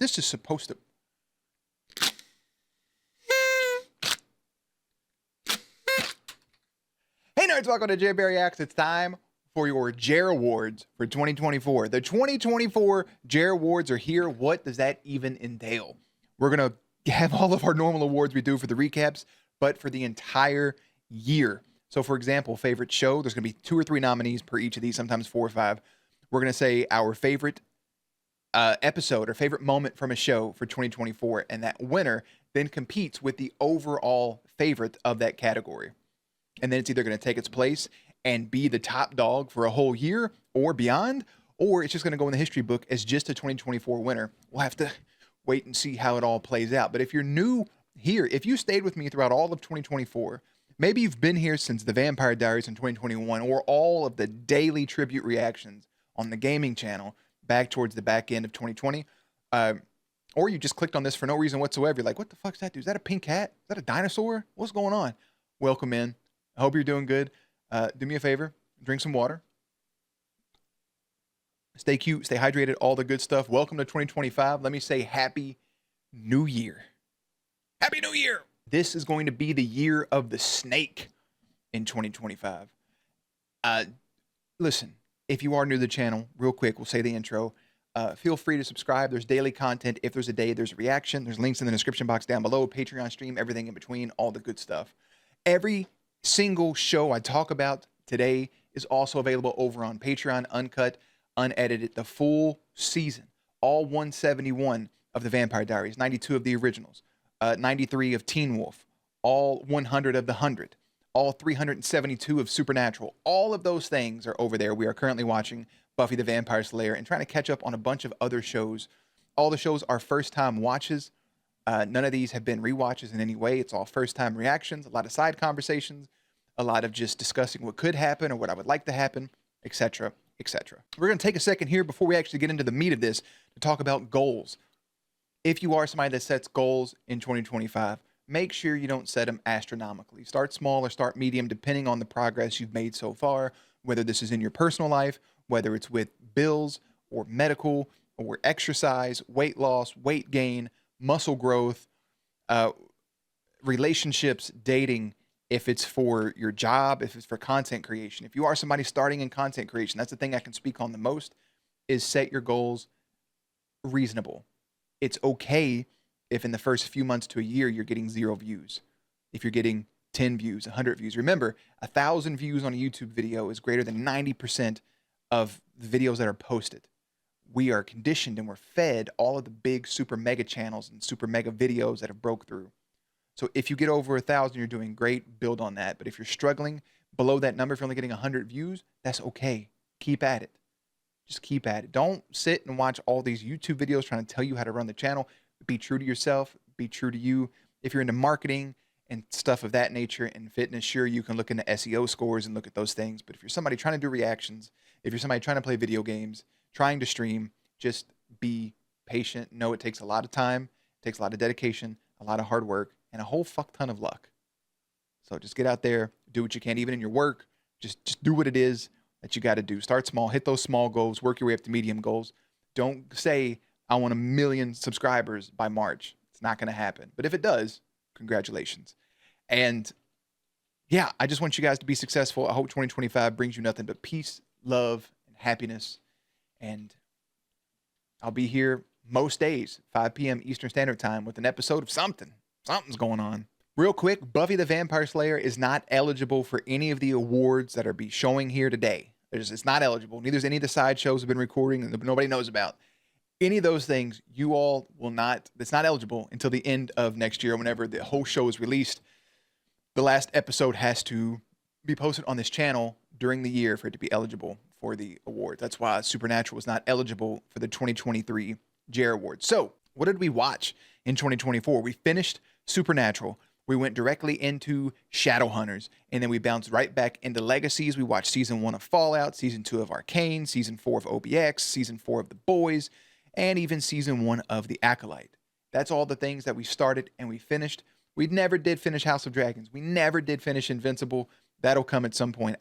This is supposed to... Hey nerds, welcome to JerAwards. It's time for your JerAwards for 2024. The 2024 JerAwards are here. What does that even entail? We're going to have all of our normal awards we do for the recaps, but for the entire year. So for example, favorite show, there's going to be 2 or 3 nominees per each of these, sometimes 4 or 5. We're going to say our favorite episode or favorite moment from a show for 2024, and that winner then competes with the overall favorite of that category. And then it's either going to take its place and be the top dog for a whole year or beyond, or it's just going to go in the history book as just a 2024 winner. We'll have to wait and see how it all plays out. But if you're new here, if you stayed with me throughout all of 2024, maybe you've been here since the Vampire Diaries in 2021, or all of the daily tribute reactions on the gaming channel back towards the back end of 2020, or you just clicked on this for no reason whatsoever. You're like, what the fuck's that, dude? Is that a pink cat? Is that a dinosaur? What's going on? Welcome in. I hope you're doing good. Do me a favor, drink some water. Stay cute, stay hydrated, all the good stuff. Welcome to 2025. Let me say Happy New Year. Happy New Year! This is going to be the year of the snake in 2025. Listen, if you are new to the channel, real quick, we'll say the intro. Feel free to subscribe. There's daily content. If there's a day, there's a reaction. There's links in the description box down below. Patreon stream, everything in between, all the good stuff. Every single show I talk about today is also available over on Patreon, uncut, unedited, the full season, all 171 of the Vampire Diaries, 92 of the originals, 93 of Teen Wolf, all 100 of the 100, all 372 of Supernatural. All of those things are over there. We are currently watching Buffy the Vampire Slayer and trying to catch up on a bunch of other shows. All the shows are first-time watches. None of these have been rewatches in any way. It's all first-time reactions, a lot of side conversations, a lot of just discussing what could happen or what I would like to happen, etc., etc. We're going to take a second here before we actually get into the meat of this to talk about goals. If you are somebody that sets goals in 2025, make sure you don't set them astronomically. Start small or start medium, depending on the progress you've made so far, whether this is in your personal life, whether it's with bills or medical or exercise, weight loss, weight gain, muscle growth, relationships, dating, if it's for your job, if it's for content creation. If you are somebody starting in content creation, that's the thing I can speak on the most, is set your goals reasonable. It's okay if in the first few months to a year, you're getting 0 views. If you're getting 10 views, 100 views. Remember, 1,000 views on a YouTube video is greater than 90% of the videos that are posted. We are conditioned and we're fed all of the big super mega channels and super mega videos that have broke through. So if you get over 1,000, you're doing great, build on that. But if you're struggling below that number, if you're only getting 100 views, that's okay. Keep at it. Just keep at it. Don't sit and watch all these YouTube videos trying to tell you how to run the channel. Be true to yourself. Be true to you. If you're into marketing and stuff of that nature and fitness, sure, you can look into SEO scores and look at those things. But if you're somebody trying to do reactions, if you're somebody trying to play video games, trying to stream, just be patient. Know it takes a lot of time, it takes a lot of dedication, a lot of hard work, and a whole fuck ton of luck. So just get out there, do what you can, even in your work. Just do what it is that you got to do. Start small, hit those small goals, work your way up to medium goals. Don't say, I want 1 million subscribers by March. It's not going to happen. But if it does, congratulations. And yeah, I just want you guys to be successful. I hope 2025 brings you nothing but peace, love, and happiness. And I'll be here most days, 5 p.m. Eastern Standard Time, with an episode of something. Something's going on. Real quick, Buffy the Vampire Slayer is not eligible for any of the awards that are be showing here today. It's not eligible. Neither is any of the side shows have been recording and nobody knows about. Any of those things, you all will not, it's not eligible until the end of next year, whenever the whole show is released. The last episode has to be posted on this channel during the year for it to be eligible for the award. That's why Supernatural was not eligible for the 2023 JerAwards. So what did we watch in 2024? We finished Supernatural. We went directly into Shadowhunters, and then we bounced right back into Legacies. We watched season 1 of Fallout, season 2 of Arcane, season 4 of OBX, season 4 of The Boys, and even season 1 of The Acolyte. That's all the things that we started and we finished. We never did finish House of Dragons. We never did finish Invincible. That'll come at some point.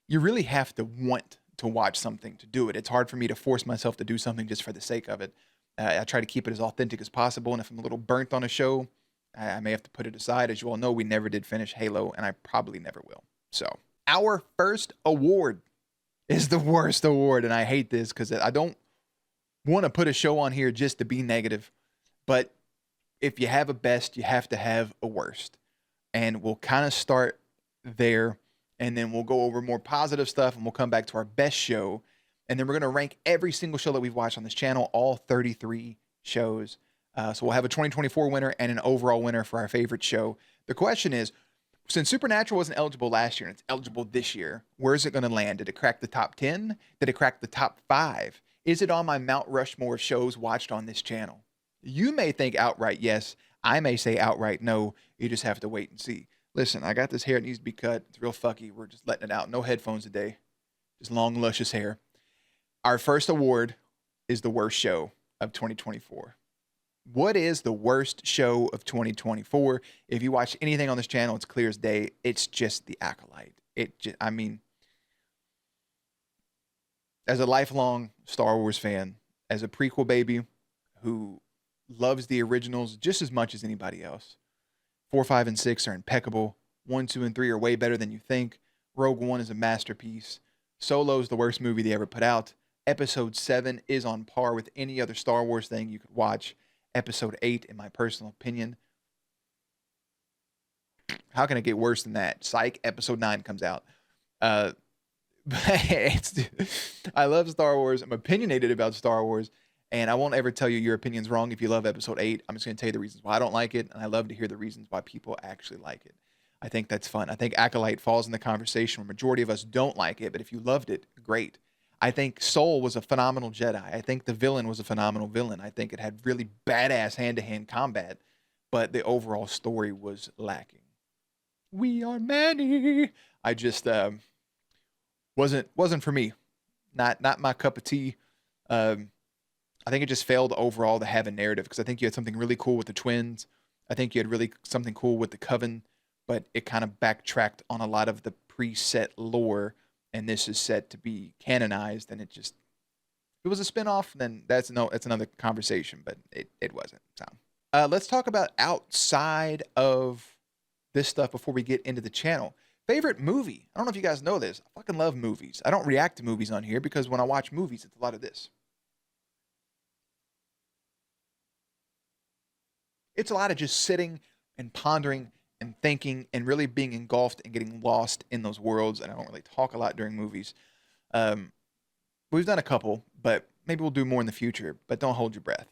You really have to want to watch something to do it. It's hard for me to force myself to do something just for the sake of it. I try to keep it as authentic as possible. And if I'm a little burnt on a show, I may have to put it aside. As you all know, we never did finish Halo, and I probably never will. So our first award is the worst award. And I hate this because I don't want to put a show on here just to be negative. But if you have a best, you have to have a worst. And we'll kind of start there, and then we'll go over more positive stuff, and we'll come back to our best show. And then we're going to rank every single show that we've watched on this channel, all 33 shows. So we'll have a 2024 winner and an overall winner for our favorite show. The question is, since Supernatural wasn't eligible last year and it's eligible this year, where is it going to land? Did it crack the top 10? Did it crack the top 5? Is it on my Mount Rushmore of shows watched on this channel? You may think outright yes. I may say outright no. You just have to wait and see. Listen, I got this hair. It needs to be cut. It's real fucky. We're just letting it out. No headphones today. Just long, luscious hair. Our first award is the worst show of 2024. What is the worst show of 2024? If you watch anything on this channel, it's clear as day. It's just The Acolyte. I mean, as a lifelong Star Wars fan, as a prequel baby who loves the originals just as much as anybody else, 4, 5, and 6 are impeccable. 1, 2, and 3 are way better than you think. Rogue One is a masterpiece. Solo is the worst movie they ever put out. Episode 7 is on par with any other Star Wars thing you could watch. Episode 8, in my personal opinion. How can it get worse than that? Psych, Episode 9 comes out. I love Star Wars. I'm opinionated about Star Wars. And I won't ever tell you your opinion's wrong if you love Episode 8. I'm just going to tell you the reasons why I don't like it. And I love to hear the reasons why people actually like it. I think that's fun. I think Acolyte falls in the conversation where majority of us don't like it. But if you loved it, great. I think Soul was a phenomenal Jedi. I think the villain was a phenomenal villain. I think it had really badass hand-to-hand combat, but the overall story was lacking. We are many. I just wasn't for me. Not my cup of tea. I think it just failed overall to have a narrative because I think you had something really cool with the twins. I think you had really something cool with the Coven, but it kind of backtracked on a lot of the preset lore. And this is set to be canonized, and it was a spinoff, then that's another conversation, but it wasn't. So let's talk about outside of this stuff before we get into the channel. Favorite movie? I don't know if you guys know this. I fucking love movies. I don't react to movies on here because when I watch movies, it's a lot of this. It's a lot of just sitting and pondering and thinking and really being engulfed and getting lost in those worlds. And I don't really talk a lot during movies. We've done a couple, but maybe we'll do more in the future, but don't hold your breath.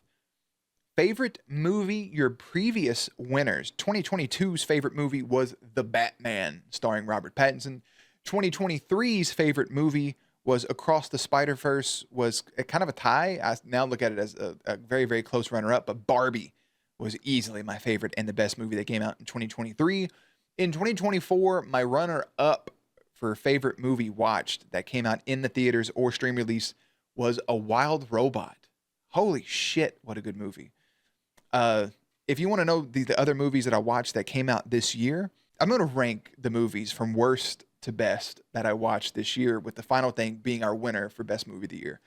Favorite movie, your previous winners. 2022's favorite movie was The Batman, starring Robert Pattinson. 2023's favorite movie was Across the Spider-Verse, was kind of a tie. I now look at it as a very, very close runner-up, but Barbie was easily my favorite and the best movie that came out in 2023. In 2024, my runner-up for favorite movie watched that came out in the theaters or stream release was A Wild Robot. Holy shit, what a good movie. If you want to know the other movies that I watched that came out this year, I'm going to rank the movies from worst to best that I watched this year, with the final thing being our winner for best movie of the year.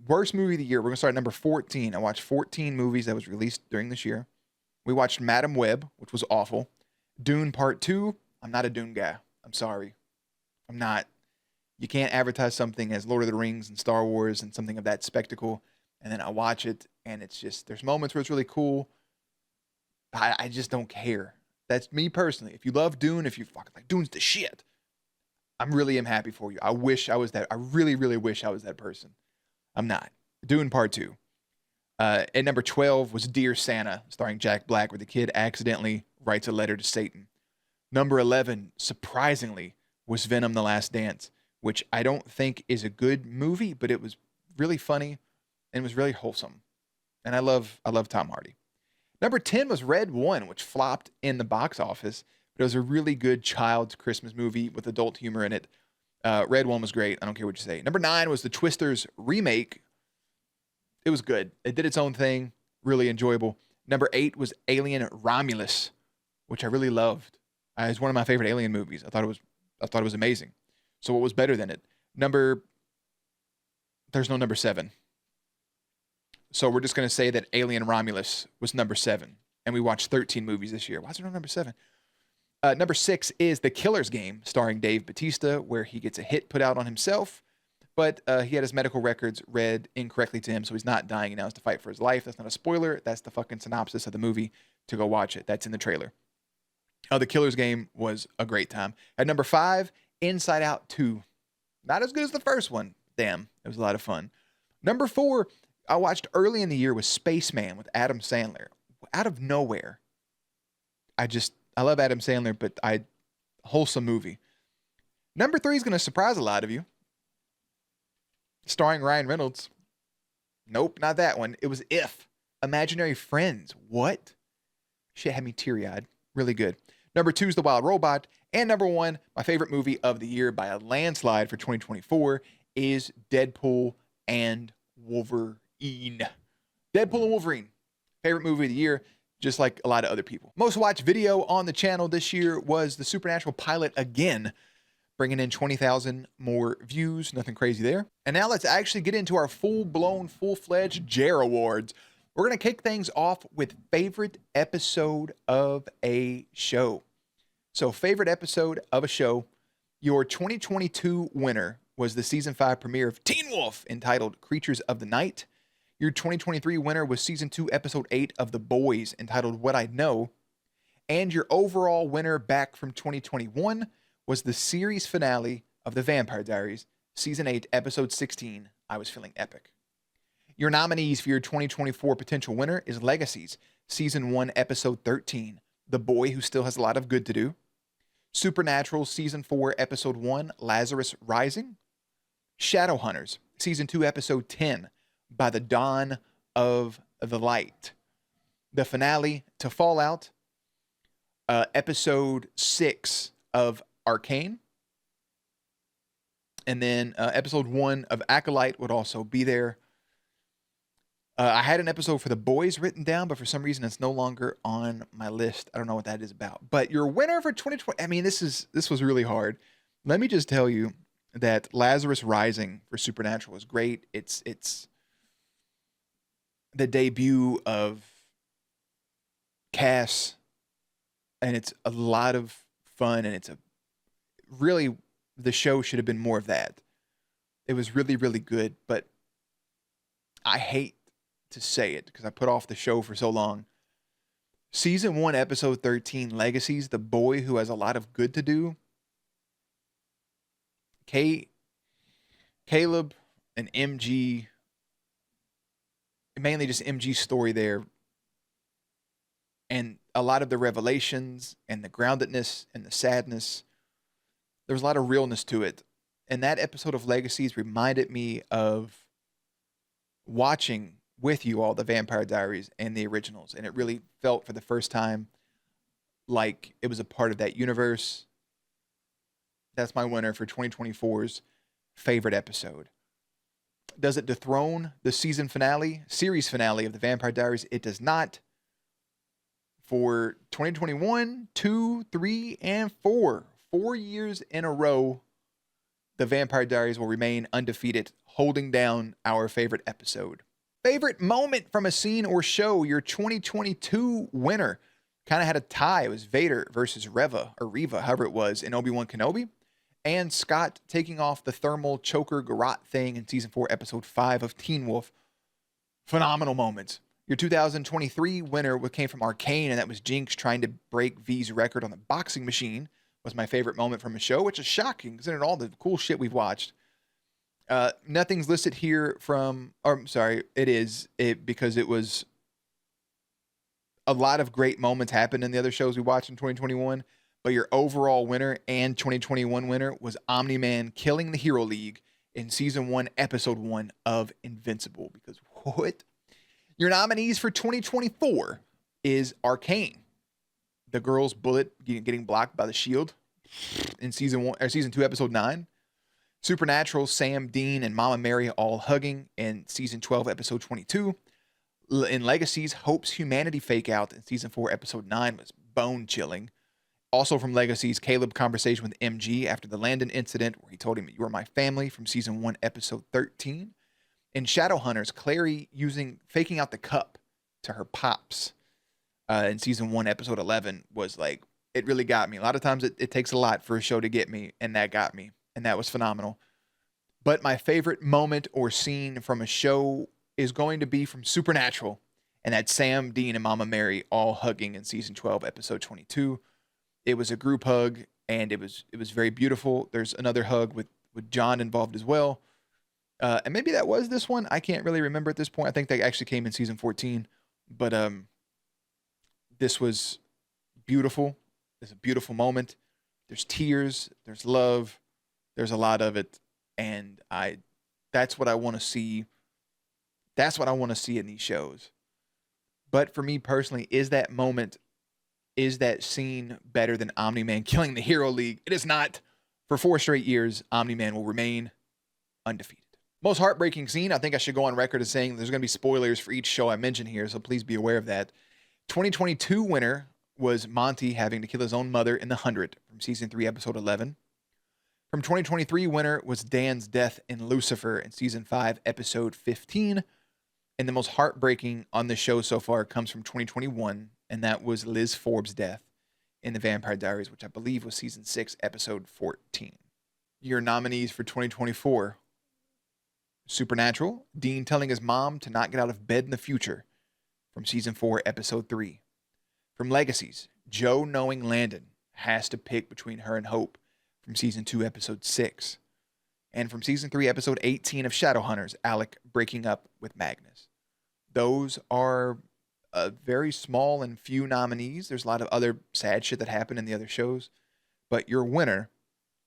Worst movie of the year, we're going to start at number 14. I watched 14 movies that was released during this year. We watched Madam Web, which was awful. Dune Part 2. I'm not a Dune guy. I'm sorry. I'm not. You can't advertise something as Lord of the Rings and Star Wars and something of that spectacle, and then I watch it, and it's just, there's moments where it's really cool. I just don't care. That's me personally. If you love Dune, if you fucking like Dune's the shit, I'm really am happy for you. I wish I was that. I really, really wish I was that person. I'm not. Dune Part 2. At number 12 was Dear Santa, starring Jack Black, where the kid accidentally writes a letter to Satan. Number 11, surprisingly, was Venom: The Last Dance, which I don't think is a good movie, but it was really funny and it was really wholesome. And I love Tom Hardy. Number 10 was Red One, which flopped in the box office, but it was a really good child's Christmas movie with adult humor in it. Red One was great. I don't care what you say. Number 9 was the Twisters remake. It was good. It did its own thing. Really enjoyable. Number 8 was Alien Romulus, which I really loved. It's one of my favorite Alien movies. I thought it was amazing. So what was better than it? There's no number 7. So we're just going to say that Alien Romulus was number 7. And we watched 13 movies this year. Why is it on number 7? Number 6 is The Killer's Game, starring Dave Bautista, where he gets a hit put out on himself. But he had his medical records read incorrectly to him, so he's not dying and now has to fight for his life. That's not a spoiler. That's the fucking synopsis of the movie. To go watch it. That's in the trailer. The Killer's Game was a great time. At number 5, Inside Out 2. Not as good as the first one. Damn, it was a lot of fun. Number 4, I watched early in the year, was Spaceman with Adam Sandler. Out of nowhere. I love Adam Sandler, but wholesome movie. Number 3 is going to surprise a lot of you. Starring Ryan Reynolds. Nope, not that one. It was If. Imaginary Friends. What? Shit had me teary-eyed. Really good. Number 2 is The Wild Robot. And number 1, my favorite movie of the year by a landslide for 2024 is Deadpool and Wolverine. Deadpool and Wolverine. Favorite movie of the year, just like a lot of other people. Most watched video on the channel this year was the Supernatural pilot again, bringing in 20,000 more views. Nothing crazy there. And now let's actually get into our full-blown, full-fledged JerAwards. We're going to kick things off with favorite episode of a show. So favorite episode of a show. Your 2022 winner was the season 5 premiere of Teen Wolf, entitled Creatures of the Night. Your 2023 winner was season 2, episode 8 of The Boys, entitled What I Know. And your overall winner back from 2021 was the series finale of The Vampire Diaries, season 8, episode 16, I Was Feeling Epic. Your nominees for your 2024 potential winner is Legacies, season 1, episode 13, The Boy Who Still Has a Lot of Good to Do. Supernatural, season 4, episode 1, Lazarus Rising. Shadowhunters, season 2, episode 10, By the Dawn of the Light. The finale to Fallout, episode 6 of Arcane. And then episode 1 of Acolyte would also be there. I had an episode for The Boys written down, but for some reason it's no longer on my list. I don't know what that is about. But your winner for 2020, I mean, this was really hard. Let me just tell you that Lazarus Rising for Supernatural is great. It's the debut of Cass, and it's a lot of fun, and really, the show should have been more of that. It was really, really good, but I hate to say it because I put off the show for so long. Season 1, episode 13, Legacies, The Boy Who Has a Lot of Good to Do. Caleb and MG, mainly just MG's story there, and a lot of the revelations and the groundedness and the sadness. There was a lot of realness to it. And that episode of Legacies reminded me of watching with you all the Vampire Diaries and the originals. And it really felt for the first time like it was a part of that universe. That's my winner for 2024's favorite episode. Does it dethrone the series finale of the Vampire Diaries? It does not. For 2021, 2, 3, and 4. 4 years in a row, the Vampire Diaries will remain undefeated, holding down our favorite episode. Favorite moment from a scene or show, your 2022 winner. Kind of had a tie. It was Vader versus Reva, however it was, in Obi-Wan Kenobi. And Scott taking off the thermal choker garrote thing in season 4, episode 5 of Teen Wolf. Phenomenal moments. Your 2023 winner came from Arcane, and that was Jinx trying to break V's record on the boxing machine. Was my favorite moment from a show, which is shocking considering all the cool shit we've watched. Nothing's listed here it is because it was a lot of great moments happened in the other shows we watched in 2021, but your overall winner and 2021 winner was Omni-Man killing the Hero League in season 1, episode 1 of Invincible. Because what? Your nominees for 2024 is Arcane, the girl's bullet getting blocked by the shield in season 2, episode 9. Supernatural, Sam, Dean, and Mama Mary all hugging in season 12, episode 22. In Legacies, Hope's humanity fake out in season 4, episode 9 was bone chilling. Also from Legacies, Caleb conversation with MG after the Landon incident where he told him, "You are my family," from season 1, episode 13. In Shadowhunters, Clary faking out the cup to her pops in season 1, episode 11 was like, it really got me. A lot of times it takes a lot for a show to get me, and that got me, and that was phenomenal. But my favorite moment or scene from a show is going to be from Supernatural, and that's Sam, Dean, and Mama Mary all hugging in season 12, episode 22. It was a group hug, and it was very beautiful. There's another hug with John involved as well. And maybe that was this one. I can't really remember at this point. I think they actually came in season 14. But this was beautiful. It's a beautiful moment. There's tears. There's love. There's a lot of it. And that's what I want to see. That's what I want to see in these shows. But for me personally, is that scene better than Omni-Man killing the Hero League? It is not. For 4 straight years, Omni-Man will remain undefeated. Most heartbreaking scene, I think I should go on record as saying there's going to be spoilers for each show I mention here, so please be aware of that. 2022 winner was Monty having to kill his own mother in the 100 from season 3, episode 11. From 2023 winner was Dan's death in Lucifer in season 5, episode 15. And the most heartbreaking on the show so far comes from 2021, and that was Liz Forbes' death in The Vampire Diaries, which I believe was season 6, episode 14. Your nominees for 2024. Supernatural, Dean telling his mom to not get out of bed in the future from season 4, episode 3. From Legacies, Joe knowing Landon has to pick between her and Hope from season 2, episode 6. And from season 3, episode 18 of Shadowhunters, Alec breaking up with Magnus. Those are very small and few nominees. There's a lot of other sad shit that happened in the other shows. But your winner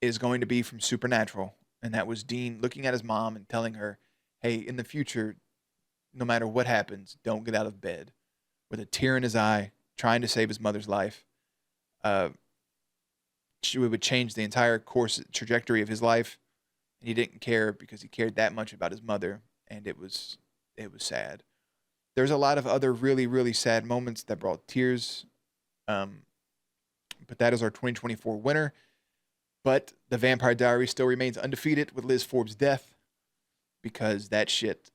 is going to be from Supernatural. And that was Dean looking at his mom and telling her, hey, in the future, no matter what happens, don't get out of bed. With a tear in his eye, trying to save his mother's life. She would change the entire trajectory of his life. And he didn't care because he cared that much about his mother. And it was sad. There's a lot of other really, really sad moments that brought tears. But that is our 2024 winner. But The Vampire Diaries still remains undefeated with Liz Forbes' death. Because that shit,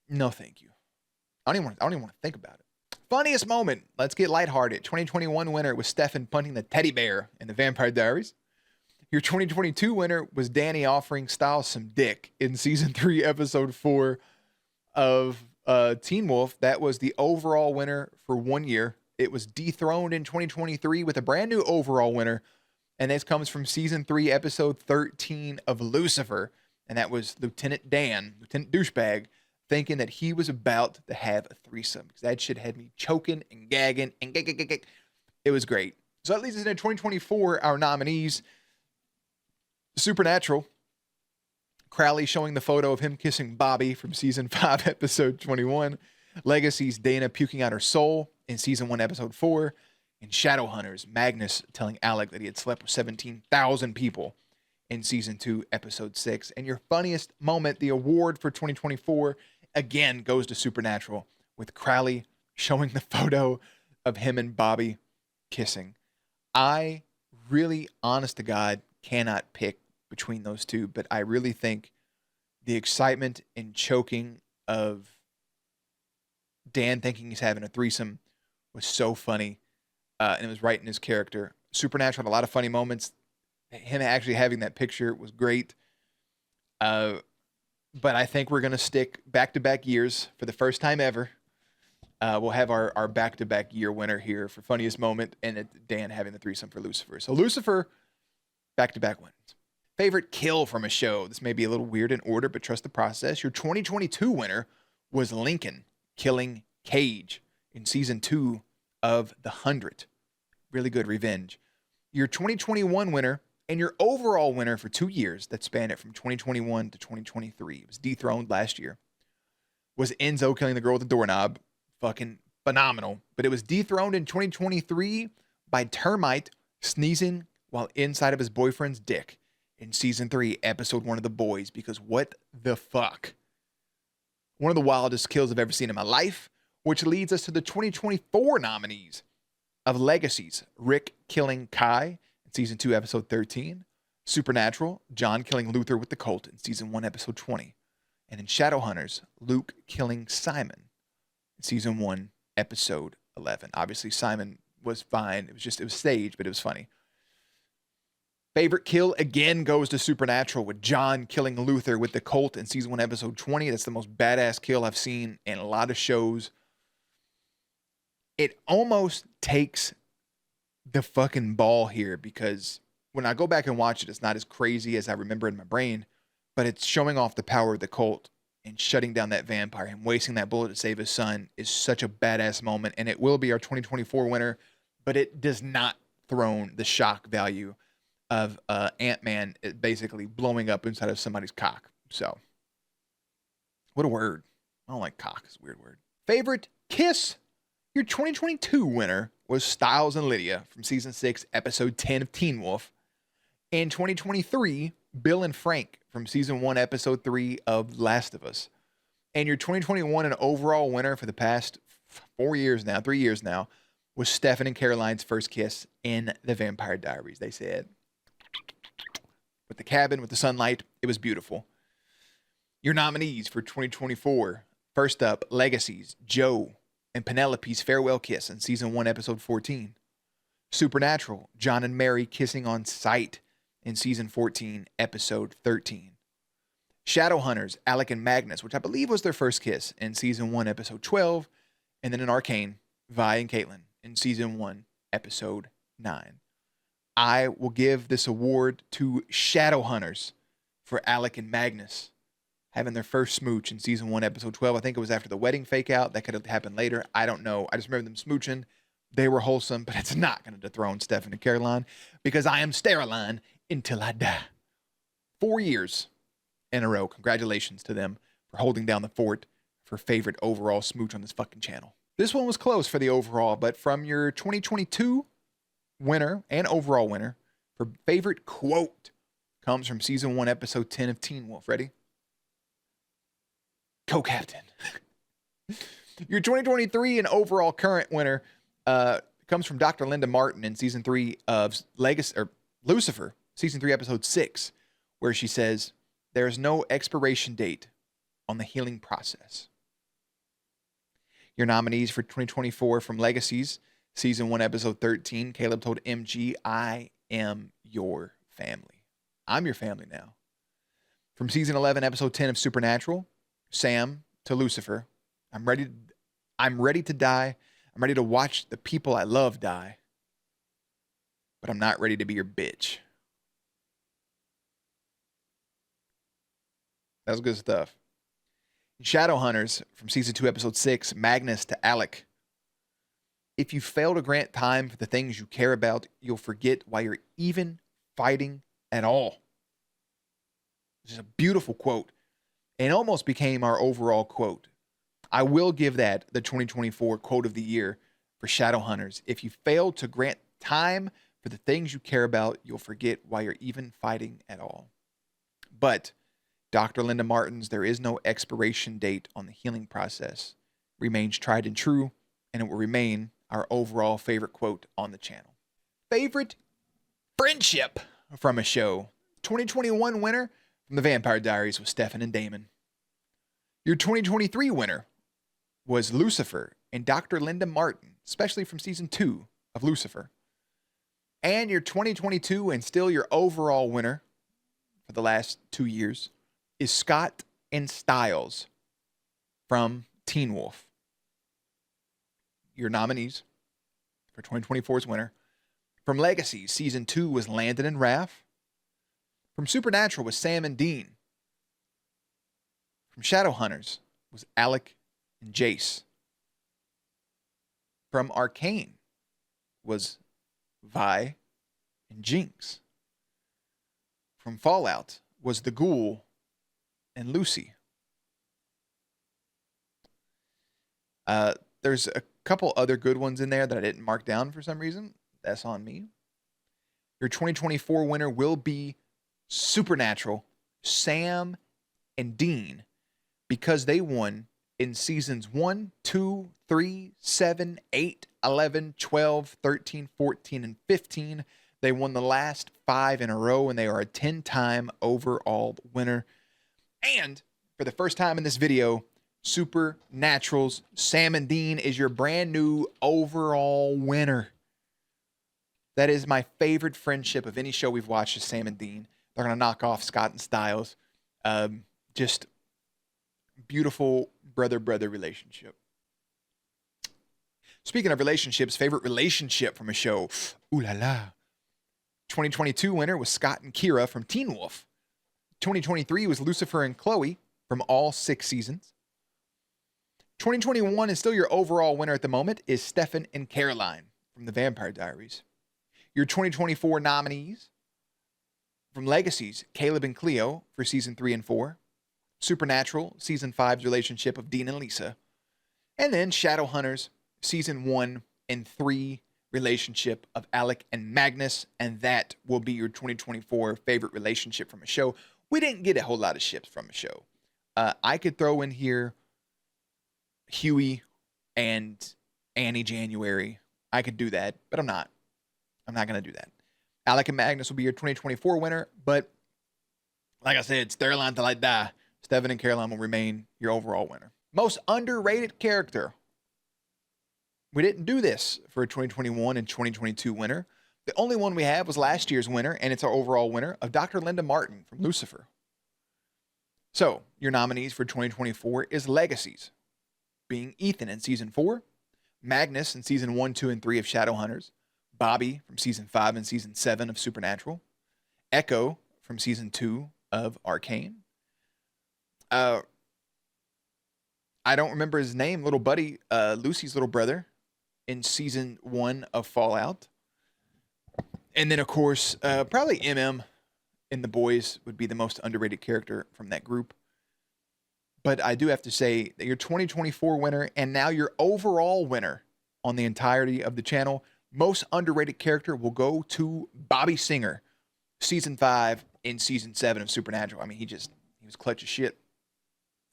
no thank you. I don't even want to think about it. Funniest moment, let's get lighthearted. 2021 winner was Stefan punting the teddy bear in The Vampire Diaries. Your 2022 winner was Danny offering Styles some dick in season 3, episode 4 of Teen Wolf. That was the overall winner for 1 year. It was dethroned in 2023 with a brand new overall winner. And this comes from season 3, episode 13 of Lucifer. And that was Lieutenant Dan, Lieutenant Douchebag, thinking that he was about to have a threesome. Because that shit had me choking and gagging and it was great. So that leads us into 2024, our nominees. Supernatural. Crowley showing the photo of him kissing Bobby from season 5, episode 21. Legacy's Dana puking out her soul in season 1, episode 4. And Shadowhunters, Magnus telling Alec that he had slept with 17,000 people in season 2, episode 6. And your funniest moment, the award for 2024, again goes to Supernatural with Crowley showing the photo of him and Bobby kissing. I really, honest to God, cannot pick between those two, but I really think the excitement and choking of Dan thinking he's having a threesome was so funny, and it was right in his character. Supernatural had a lot of funny moments. Him actually having that picture was great, but I think we're going to stick back-to-back years for the first time ever. We'll have our back-to-back year winner here for funniest moment, and Dan having the threesome for Lucifer. So Lucifer, back-to-back wins. Favorite kill from a show. This may be a little weird in order, but trust the process. Your 2022 winner was Lincoln killing Cage in season 2 of The 100. Really good revenge. Your 2021 winner and your overall winner for 2 years that spanned it from 2021 to 2023. It was dethroned last year. Was Enzo killing the girl with the doorknob. Fucking phenomenal. But it was dethroned in 2023 by Termite sneezing while inside of his boyfriend's dick in season 3, episode 1 of The Boys, because what the fuck? One of the wildest kills I've ever seen in my life, which leads us to the 2024 nominees of Legacies. Rick killing Kai in season 2, episode 13. Supernatural, John killing Luther with the Colt in season 1, episode 20. And in Shadowhunters, Luke killing Simon in season 1, episode 11. Obviously, Simon was fine. It was staged, but it was funny. Favorite kill again goes to Supernatural with John killing Luther with the Colt in season 1, episode 20. That's the most badass kill I've seen in a lot of shows. It almost takes the fucking ball here because when I go back and watch it, it's not as crazy as I remember in my brain, but it's showing off the power of the Colt and shutting down that vampire. Him wasting that bullet to save his son is such a badass moment, and it will be our 2024 winner, but it does not throne the shock value of Ant-Man basically blowing up inside of somebody's cock. So, what a word. I don't like cock. It's a weird word. Favorite kiss? Your 2022 winner was Styles and Lydia from season 6, episode 10 of Teen Wolf. In 2023, Bill and Frank from season 1, episode 3 of Last of Us. And your 2021 and overall winner for the past 3 years now, was Stefan and Caroline's first kiss in The Vampire Diaries. They said, with the cabin, with the sunlight, it was beautiful. Your nominees for 2024, first up, Legacies, Joe and Penelope's farewell kiss in season 1, episode 14. Supernatural, John and Mary kissing on sight in season 14, episode 13. Shadowhunters, Alec and Magnus, which I believe was their first kiss in season 1, episode 12. And then in Arcane, Vi and Caitlin in season 1, episode 9. I will give this award to Shadowhunters for Alec and Magnus having their first smooch in season 1, episode 12. I think it was after the wedding fake out. That could have happened later. I don't know. I just remember them smooching. They were wholesome, but it's not going to dethrone Stefan and Caroline because I am Steroline until I die. 4 years in a row. Congratulations to them for holding down the fort for favorite overall smooch on this fucking channel. This one was close for the overall, but from your 2022 winner and overall winner for favorite quote comes from season 1, episode 10 of Teen Wolf. Ready? Co-captain. Your 2023 and overall current winner comes from Dr. Linda Martin in season 3 of Lucifer, season 3, episode 6, where she says, "There is no expiration date on the healing process." Your nominees for 2024 from Legacies, season 1, episode 13, Caleb told MG, "I am your family. I'm your family now." From season 11, episode 10 of Supernatural, Sam to Lucifer, I'm ready to die. I'm ready to watch the people I love die, but I'm not ready to be your bitch. That was good stuff. Shadowhunters from season 2, episode 6, Magnus to Alec. If you fail to grant time for the things you care about, you'll forget why you're even fighting at all. This is a beautiful quote and almost became our overall quote. I will give that the 2024 quote of the year for Shadowhunters. If you fail to grant time for the things you care about, you'll forget why you're even fighting at all. But Dr. Linda Martin's "There is no expiration date on the healing process" remains tried and true, and it will remain our overall favorite quote on the channel. Favorite friendship from a show. 2021 winner from The Vampire Diaries was Stefan and Damon. Your 2023 winner was Lucifer and Dr. Linda Martin, especially from season 2 of Lucifer. And your 2022 and still your overall winner for the last 2 years is Scott and Styles from Teen Wolf. Your nominees for 2024's winner. From Legacy, season 2 was Landon and Raph. From Supernatural was Sam and Dean. From Shadowhunters was Alec and Jace. From Arcane was Vi and Jinx. From Fallout was the Ghoul and Lucy. There's a couple other good ones in there that I didn't mark down for some reason. That's on me. Your 2024 winner will be Supernatural, Sam and Dean, because they won in seasons 1, 2, 3, 7, 8, 11, 12, 13, 14, and 15. They won the last 5 in a row, and they are a 10-time overall winner. And for the first time in this video, Supernatural's Sam and Dean is your brand new overall winner. That is my favorite friendship of any show we've watched is Sam and Dean. They're going to knock off Scott and Styles. Just beautiful brother-brother relationship. Speaking of relationships, favorite relationship from a show. Ooh la la. 2022 winner was Scott and Kira from Teen Wolf. 2023 was Lucifer and Chloe from all 6 seasons. 2021 is still your overall winner at the moment is Stefan and Caroline from The Vampire Diaries. Your 2024 nominees from Legacies, Caleb and Cleo for season 3 and 4. Supernatural, season 5's relationship of Dean and Lisa. And then Shadowhunters, season 1 and 3 relationship of Alec and Magnus. And that will be your 2024 favorite relationship from a show. We didn't get a whole lot of ships from a show. I could throw in here Huey and Annie January. I could do that, but I'm not. I'm not going to do that. Alec and Magnus will be your 2024 winner, but like I said, Sterling till I die. Stefan and Caroline will remain your overall winner. Most underrated character. We didn't do this for a 2021 and 2022 winner. The only one we have was last year's winner, and it's our overall winner of Dr. Linda Martin from Lucifer. So, your nominees for 2024 is Legacies, being Ethan in season 4, Magnus in season 1, 2, and 3 of Shadowhunters, Bobby from season 5 and season 7 of Supernatural, Echo from season 2 of Arcane. I don't remember his name, little buddy, Lucy's little brother in season 1 of Fallout. And then, of course, probably MM in The Boys would be the most underrated character from that group. But I do have to say that your 2024 winner and now your overall winner on the entirety of the channel, most underrated character will go to Bobby Singer, season 5 and season 7 of Supernatural. I mean, he was clutch as shit.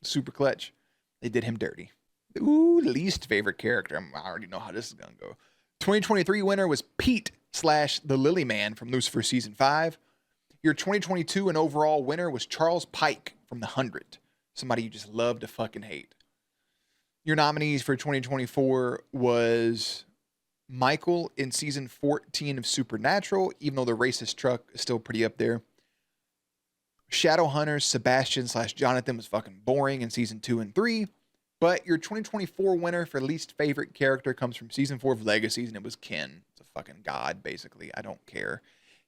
Super clutch. They did him dirty. Ooh, least favorite character. I already know how this is going to go. 2023 winner was Pete / the Lily Man from Lucifer season 5. Your 2022 and overall winner was Charles Pike from The 100. Somebody you just love to fucking hate. Your nominees for 2024 was Michael in season 14 of Supernatural, even though the racist truck is still pretty up there. Shadowhunters, Sebastian / Jonathan was fucking boring in season 2 and 3. But your 2024 winner for least favorite character comes from season 4 of Legacies, and it was Ken. It's a fucking god, basically. I don't care.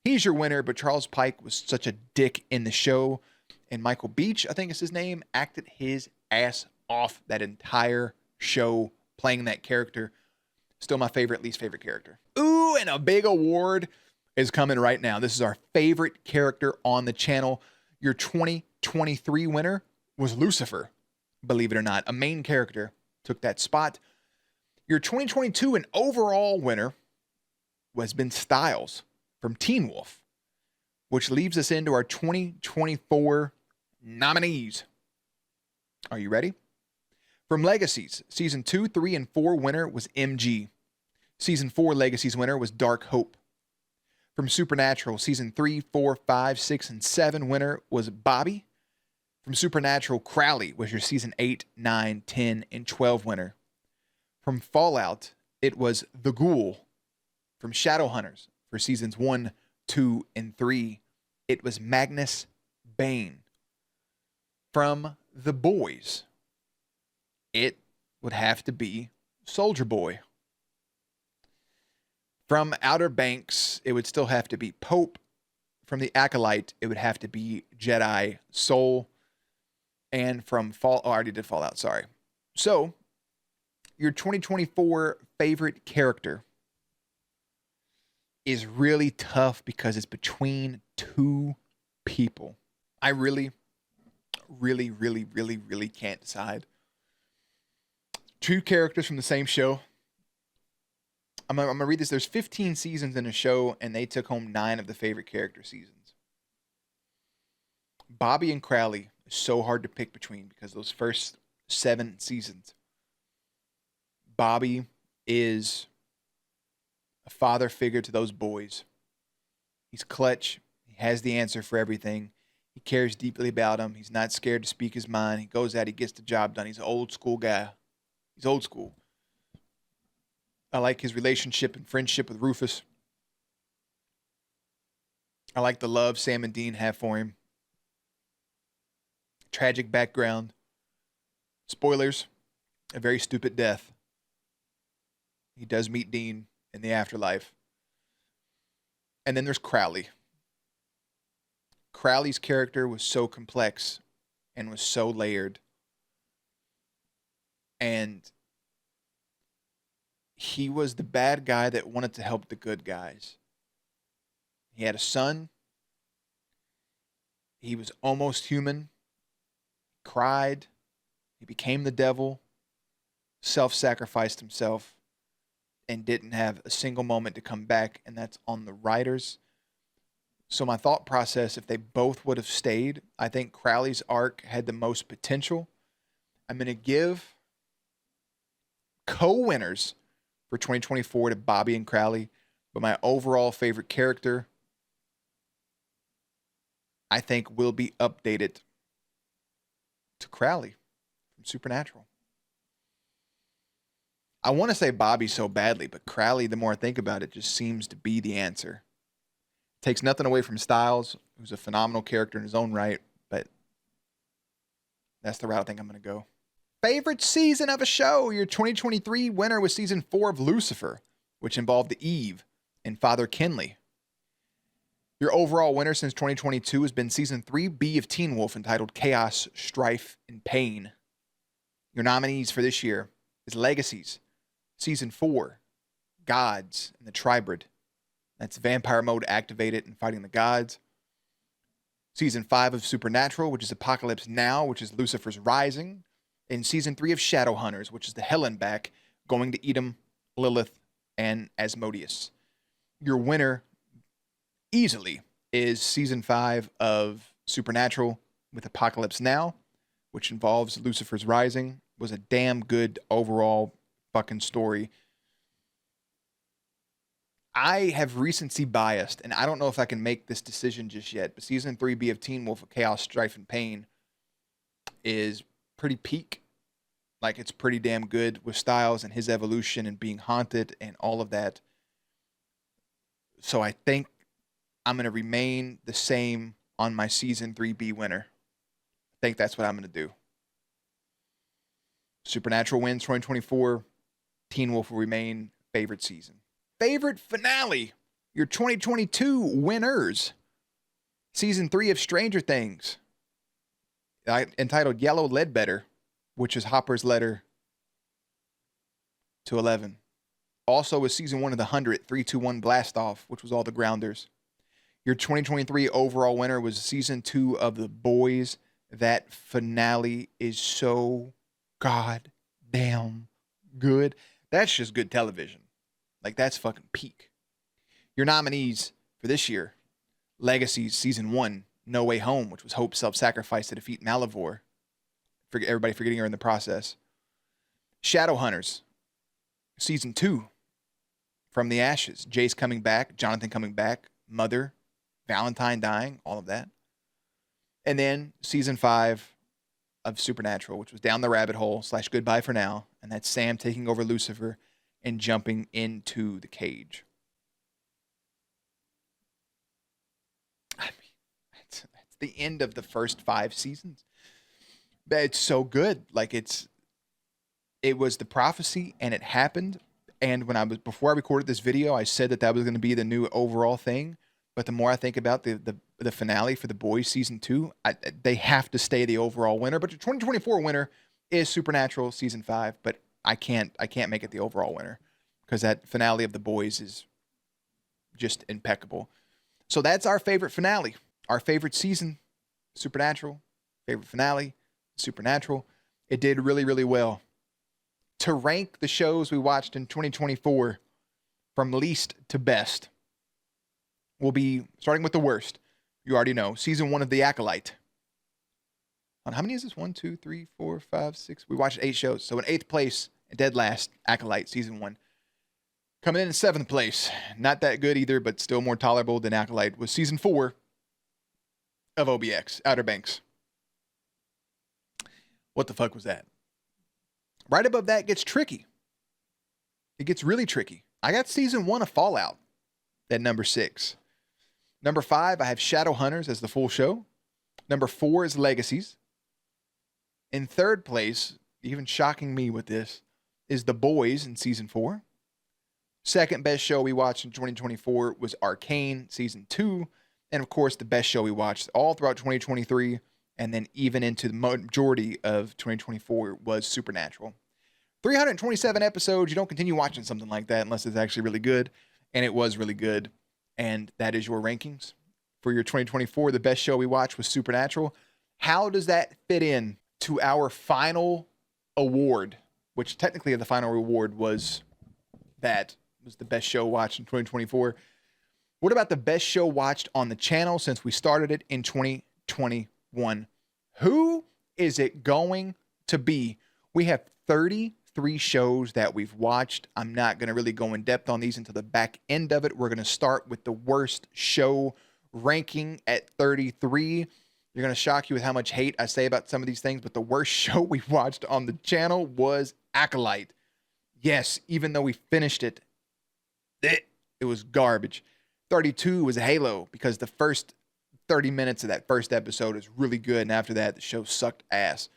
He's your winner, but Charles Pike was such a dick in the show. And Michael Beach, I think is his name, acted his ass off that entire show playing that character. Still my favorite, least favorite character. Ooh, and a big award is coming right now. This is our favorite character on the channel. Your 2023 winner was Lucifer. Believe it or not, a main character took that spot. Your 2022 and overall winner has been Styles from Teen Wolf, which leaves us into our 2024 nominees. Are you ready? From Legacies, season 2, 3, and 4 winner was MG. Season 4 Legacies winner was Dark Hope. From Supernatural, season 3, 4, 5, 6, and 7 winner was Bobby. From Supernatural, Crowley was your season 8, 9, 10, and 12 winner. From Fallout, it was The Ghoul. From Shadowhunters, for seasons 1, 2, and 3, it was Magnus Bane. From The Boys, it would have to be Soldier Boy. From Outer Banks, it would still have to be Pope. From The Acolyte, it would have to be Jedi Soul. And from I already did Fallout, sorry. So, your 2024 favorite character is really tough because it's between 2 people. I really can't decide. 2 characters from the same show. I'm gonna read this. There's 15 seasons in a show, and they took home 9 of the favorite character seasons. Bobby and Crowley is so hard to pick between because those first 7 seasons. Bobby is a father figure to those boys. He's clutch. He has the answer for everything. He cares deeply about him. He's not scared to speak his mind. He goes out, he gets the job done. He's an old school guy. He's old school. I like his relationship and friendship with Rufus. I like the love Sam and Dean have for him. Tragic background. Spoilers, a very stupid death. He does meet Dean in the afterlife. And then there's Crowley. Crowley's character was so complex and was so layered. And he was the bad guy that wanted to help the good guys. He had a son. He was almost human. He cried. He became the devil. Self-sacrificed himself. And didn't have a single moment to come back. And that's on the writers. So my thought process, if they both would have stayed, I think Crowley's arc had the most potential. I'm going to give co-winners for 2024 to Bobby and Crowley. But my overall favorite character, I think, will be updated to Crowley from Supernatural. I want to say Bobby so badly, but Crowley, the more I think about it, just seems to be the answer. Takes nothing away from Styles, who's a phenomenal character in his own right, but that's the route I think I'm going to go. Favorite season of a show? Your 2023 winner was season 4 of Lucifer, which involved Eve and Father Kenley. Your overall winner since 2022 has been season 3B of Teen Wolf, entitled Chaos, Strife, and Pain. Your nominees for this year is Legacies, season 4, Gods, and the Tribrid. That's vampire mode activated and fighting the gods. Season 5 of Supernatural, which is Apocalypse Now, which is Lucifer's Rising. And season 3 of Shadowhunters, which is the Helen back, going to Edom, Lilith, and Asmodeus. Your winner, easily, is season 5 of Supernatural with Apocalypse Now, which involves Lucifer's Rising. It was a damn good overall fucking story. I have recency biased, and I don't know if I can make this decision just yet, but season 3B of Teen Wolf of Chaos, Strife, and Pain is pretty peak. Like, it's pretty damn good with Styles and his evolution and being haunted and all of that. So I think I'm going to remain the same on my season 3B winner. I think that's what I'm going to do. Supernatural wins 2024. Teen Wolf will remain favorite season. Favorite finale, your 2022 winners. Season 3 of Stranger Things, entitled Yellow Ledbetter, which is Hopper's letter to 11. Also was season 1 of The 100, 3-2-1 Blast Off, which was all the Grounders. Your 2023 overall winner was season 2 of The Boys. That finale is so goddamn good. That's just good television. Like, that's fucking peak. Your nominees for this year: Legacies, season 1, No Way Home, which was Hope's self-sacrifice to defeat Malivore. Everybody forgetting her in the process. Shadowhunters, season 2, From the Ashes. Jace coming back, Jonathan coming back, Mother, Valentine dying, all of that. And then season 5 of Supernatural, which was Down the Rabbit Hole / Goodbye for Now. And that's Sam taking over Lucifer and jumping into the cage. I mean, that's the end of the first 5 seasons. But it's so good. Like, it was the prophecy, and it happened. And before I recorded this video, I said that was going to be the new overall thing. But the more I think about the finale for The Boys season 2, they have to stay the overall winner. But the 2024 winner is Supernatural season 5. But I can't make it the overall winner because that finale of The Boys is just impeccable. So that's our favorite finale. Our favorite season, Supernatural. Favorite finale, Supernatural. It did really, really well. To rank the shows we watched in 2024 from least to best, we'll be starting with the worst. You already know. Season 1 of The Acolyte. How many is this? 1, 2, 3, 4, 5, 6. We watched 8 shows. So in 8th place, dead last, Acolyte, season 1. Coming in 7th place, not that good either, but still more tolerable than Acolyte, was season 4 of OBX, Outer Banks. What the fuck was that? Right above that gets tricky. It gets really tricky. I got season 1 of Fallout at number 6. Number 5, I have Shadowhunters as the full show. Number 4 is Legacies. In third place, even shocking me with this, is The Boys in season 4. Second best show we watched in 2024 was Arcane season 2. And of course, the best show we watched all throughout 2023 and then even into the majority of 2024 was Supernatural. 327 episodes. You don't continue watching something like that unless it's actually really good. And it was really good. And that is your rankings for your 2024. The best show we watched was Supernatural. How does that fit in to our final award, which technically the final award was that was the best show watched in 2024. What about the best show watched on the channel since we started it in 2021? Who is it going to be? We have 33 shows that we've watched. I'm not going to really go in depth on these until the back end of it. We're going to start with the worst show ranking at 33. You're going to shock you with how much hate I say about some of these things, but the worst show we watched on the channel was Acolyte. Yes, even though we finished it, it was garbage. 32 was Halo because the first 30 minutes of that first episode is really good, and after that, the show sucked ass.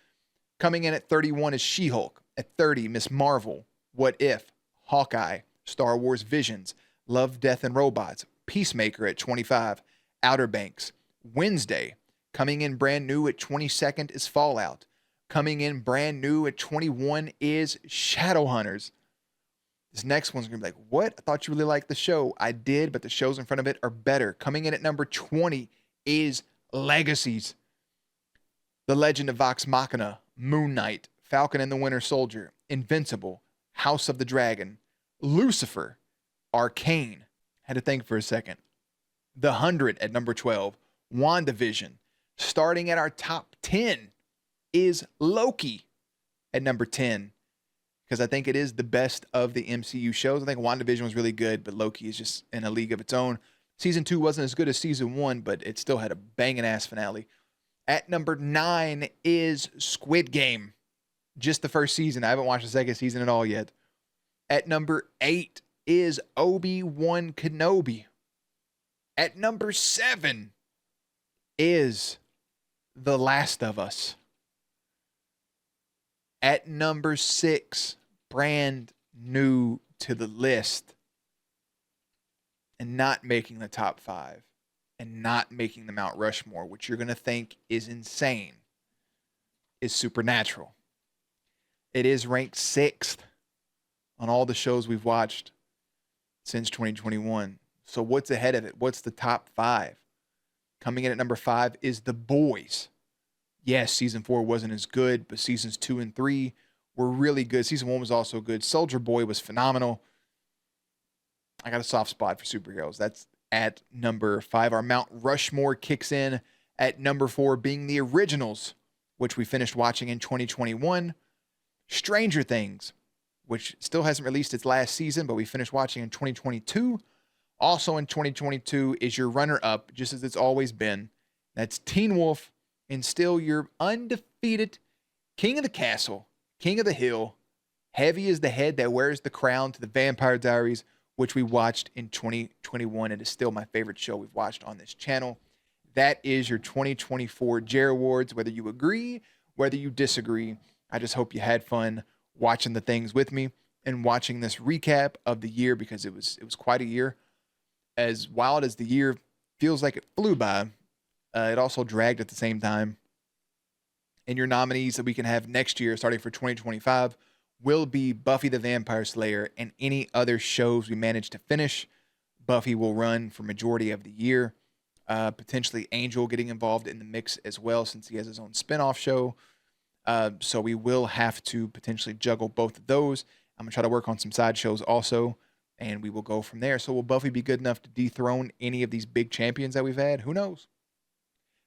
Coming in at 31 is She-Hulk. At 30, Miss Marvel, What If, Hawkeye, Star Wars Visions, Love, Death, and Robots, Peacemaker at 25, Outer Banks, Wednesday. Coming in brand new at 22nd is Fallout. Coming in brand new at 21 is Shadowhunters. This next one's going to be like, what? I thought you really liked the show. I did, but the shows in front of it are better. Coming in at number 20 is Legacies. The Legend of Vox Machina, Moon Knight, Falcon and the Winter Soldier, Invincible, House of the Dragon, Lucifer, Arcane. Had to think for a second. The 100 at number 12, WandaVision. Starting at our top 10 is Loki at number 10. Because I think it is the best of the MCU shows. I think WandaVision was really good, but Loki is just in a league of its own. Season 2 wasn't as good as Season 1, but it still had a banging ass finale. At number 9 is Squid Game. Just the first season. I haven't watched the second season at all yet. At number 8 is Obi-Wan Kenobi. At number 7 is The Last of Us. At number 6, brand new to the list and not making the top 5 and not making the Mount Rushmore, which you're going to think is insane, is Supernatural. It is ranked 6th on all the shows we've watched since 2021. So what's ahead of it? What's the top 5? Coming in at number 5 is The Boys. Yes, season 4 wasn't as good, but seasons 2 and 3 were really good. Season 1 was also good. Soldier Boy was phenomenal. I got a soft spot for superheroes. That's at number 5. Our Mount Rushmore kicks in at number 4, being The Originals, which we finished watching in 2021. Stranger Things, which still hasn't released its last season, but we finished watching in 2022. Also in 2022 is your runner-up, just as it's always been. That's Teen Wolf. And still your undefeated king of the castle, king of the hill, heavy as the head that wears the crown to the Vampire Diaries, which we watched in 2021. It is still my favorite show we've watched on this channel. That is your 2024 JerAwards. Whether you agree, whether you disagree, I just hope you had fun watching the things with me and watching this recap of the year, because it was quite a year. As wild as the year feels like it flew by, it also dragged at the same time. And your nominees that we can have next year, starting for 2025, will be Buffy the Vampire Slayer and any other shows we manage to finish. Buffy will run for majority of the year. Potentially Angel getting involved in the mix as well, since he has his own spinoff show. So we will have to potentially juggle both of those. I'm going to try to work on some side shows also, and we will go from there. So will Buffy be good enough to dethrone any of these big champions that we've had? Who knows?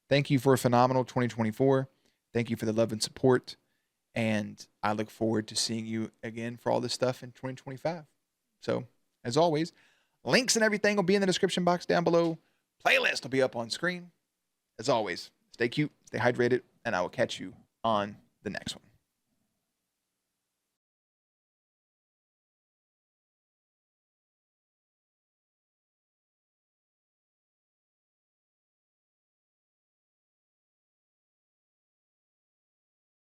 Thank you for a phenomenal 2024. Thank you for the love and support. And I look forward to seeing you again for all this stuff in 2025. So, as always, links and everything will be in the description box down below. Playlist will be up on screen. as always, stay cute, stay hydrated, and I will catch you on the next one.